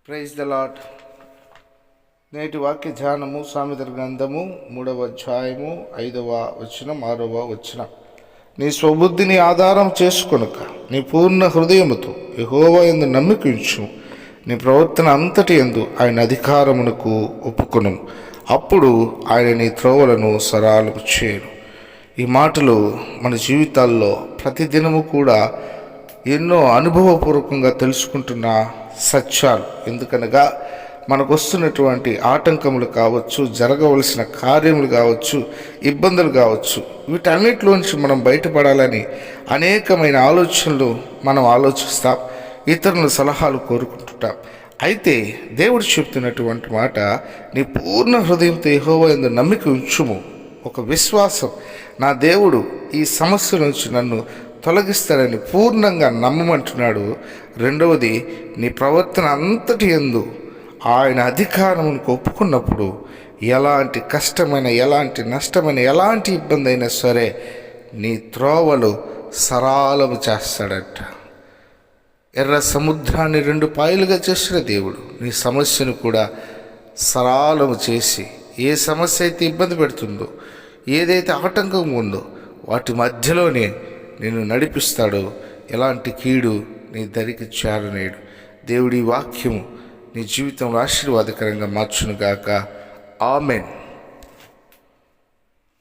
Praise the lord. నేటి వాక్య ధ్యానము సామెతల గ్రంథము 3వ అధ్యాయము 5వ వచనం 6వ వచనం. నీ స్వబుద్ధిని ఆధారం చేసుకొనక నీ పూర్ణ హృదయముతో యెహోవా యందు నమ్మిక ఉంచుము. నీ ప్రవర్తన అంతటి యందు ఆయన అధికారమునకు ఒప్పుకొను. అప్పుడు ఆయన నీ త్రోవలను సరళము చేయను. ఈ మాటలు మన జీవితాల్లో ప్రతిదినము కూడా ఎన్నో అనుభవపూర్వకంగా తెలుసుకుంటున్న సత్యాలు. ఎందుకనగా మనకు వస్తున్నటువంటి ఆటంకములు కావచ్చు, జరగవలసిన కార్యములు కావచ్చు, ఇబ్బందులు కావచ్చు, వీటన్నిటిలోంచి మనం బయటపడాలని అనేకమైన ఆలోచనలు మనం ఆలోచిస్తాం, ఇతరుల సలహాలు కోరుకుంటుంటాం. అయితే దేవుడు చెప్తున్నటువంటి మాట, నీ పూర్ణ హృదయంతో యెహోవా యందు నమ్మిక ఉంచుము. ఒక విశ్వాసం, నా దేవుడు ఈ సమస్య నుంచి నన్ను తొలగిస్తాడని పూర్ణంగా నమ్మమంటున్నాడు. రెండవది, నీ ప్రవర్తన అంతటి యందు ఆయన అధికారమును ఒప్పుకున్నప్పుడు ఎలాంటి కష్టమైన, ఎలాంటి నష్టమైన, ఎలాంటి ఇబ్బంది అయినా సరే నీ త్రోవలు సరళము చేస్తాడట. ఎర్ర సముద్రాన్ని 2 పాయలుగా చేసిన దేవుడు నీ సమస్యను కూడా సరళము చేసి, ఏ సమస్య అయితే ఇబ్బంది పెడుతుందో, ఏదైతే ఆటంకం ఉందో వాటి మధ్యలోనే నిన్ను నడిపిస్తాడో, ఎలాంటి కీడు నీ దరికి చేరనేడు. దేవుడి వాక్యము నీ జీవితంలో ఆశీర్వాదకరంగా మార్చునుగాక. ఆమెన్.